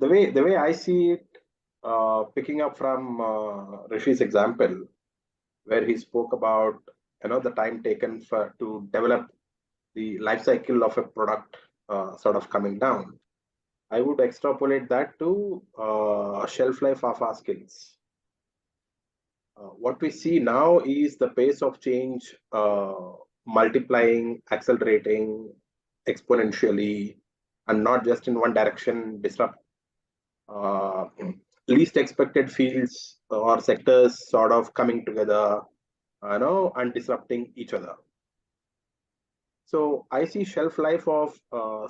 the way I see it, picking up from Rishi's example, where he spoke about the time taken to develop the life cycle of a product sort of coming down. I would extrapolate that to shelf life of our skills. What we see now is the pace of change multiplying, accelerating exponentially, and not just in one direction, disrupt uh, least expected fields or sectors sort of coming together, and disrupting each other. So I see shelf life of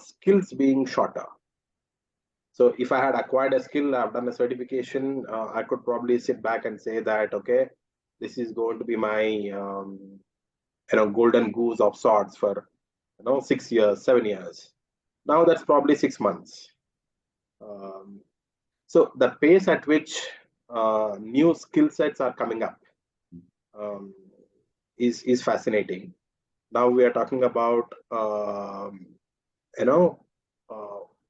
skills being shorter. So if I had acquired a skill, I've done a certification, I could probably sit back and say that, okay, this is going to be my golden goose of sorts for 6 years, 7 years. Now that's probably 6 months. So the pace at which new skill sets are coming up is fascinating. Now we are talking about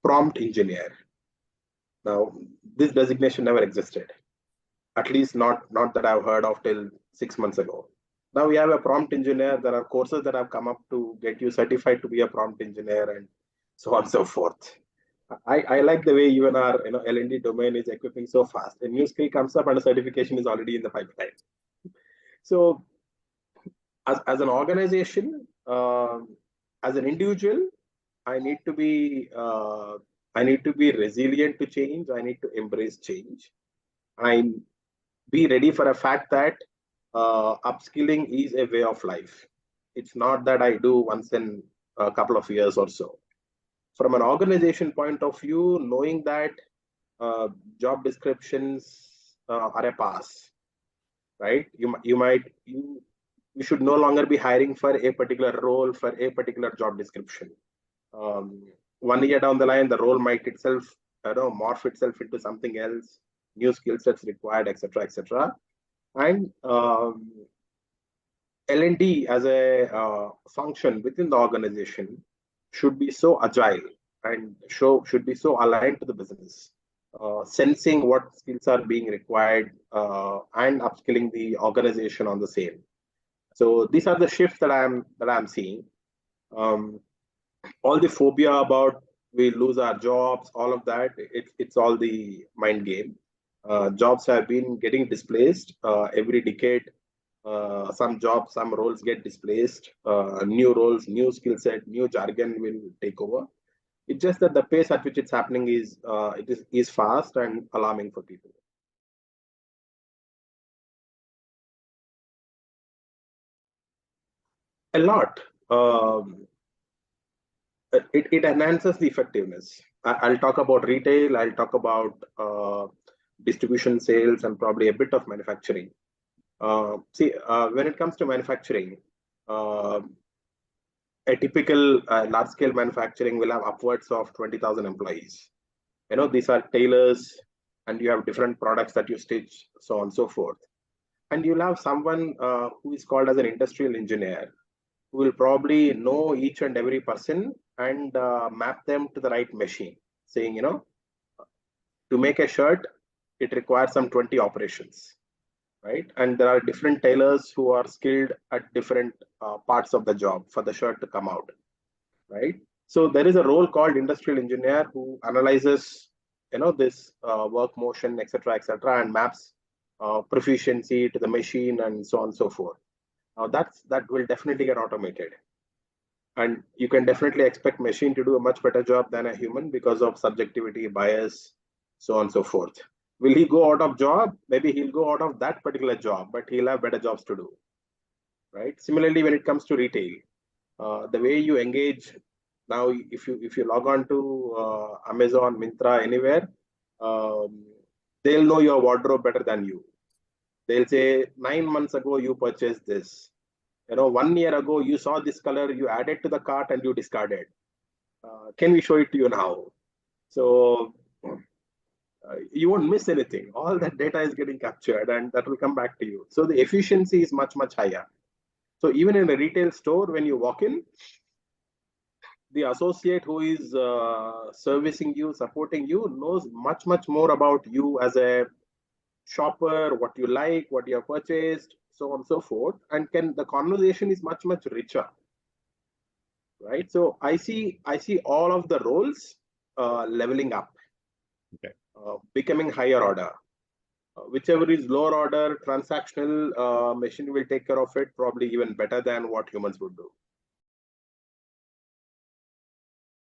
prompt engineer. Now this designation never existed, at least not that I've heard of till 6 months ago. Now we have a prompt engineer. There are courses that have come up to get you certified to be a prompt engineer, and so on and so forth. I like the way even our L&D domain is equipping so fast. A new skill comes up and a certification is already in the pipeline. So as an organization, as an individual, I need to be resilient to change. I need to embrace change. I be ready for a fact that upskilling is a way of life. It's not that I do once in a couple of years or so. From an organization point of view, knowing that job descriptions are a pass, right? You should no longer be hiring for a particular role, for a particular job description. 1 year down the line, the role might itself morph itself into something else, new skill sets required, etc., etc. And L&D as a function within the organization should be so agile and should be so aligned to the business, sensing what skills are being required and upskilling the organization on the same. So these are the shifts that I'm seeing. All the phobia about we lose our jobs, all of that, it's all the mind game. Jobs have been getting displaced every decade. Some jobs, some roles get displaced. New roles, new skill set, new jargon will take over. It's just that the pace at which it's happening is fast and alarming for people. A lot. It enhances the effectiveness. I'll talk about retail. I'll talk about distribution, sales, and probably a bit of manufacturing. When it comes to manufacturing, a typical large-scale manufacturing will have upwards of 20,000 employees. These are tailors, and you have different products that you stitch, so on and so forth. And you'll have someone who is called as an industrial engineer, who will probably know each and every person and map them to the right machine, saying, to make a shirt, it requires some 20 operations, right? And there are different tailors who are skilled at different parts of the job for the shirt to come out, right? So there is a role called industrial engineer who analyzes, this work motion, etc., and maps proficiency to the machine and so on and so forth. Now that will definitely get automated, and you can definitely expect machine to do a much better job than a human because of subjectivity, bias, so on and so forth. Will he go out of job? Maybe he'll go out of that particular job, but he'll have better jobs to do, right? Similarly, when it comes to retail, the way you engage now, if you log on to Amazon, Myntra, anywhere, they'll know your wardrobe better than you. They'll say 9 months ago you purchased this. 1 year ago you saw this color, you added to the cart and you discarded. Can we show it to you now? So you won't miss anything. All that data is getting captured and that will come back to you. So the efficiency is much, much higher. So even in a retail store, when you walk in, the associate who is servicing you, supporting you, knows much more about you as a shopper, what you like, what you have purchased, so on and so forth, and the conversation is much richer, right? So I see all of the roles leveling up, okay, becoming higher order. Whichever is lower order, transactional, machine will take care of it probably even better than what humans would do.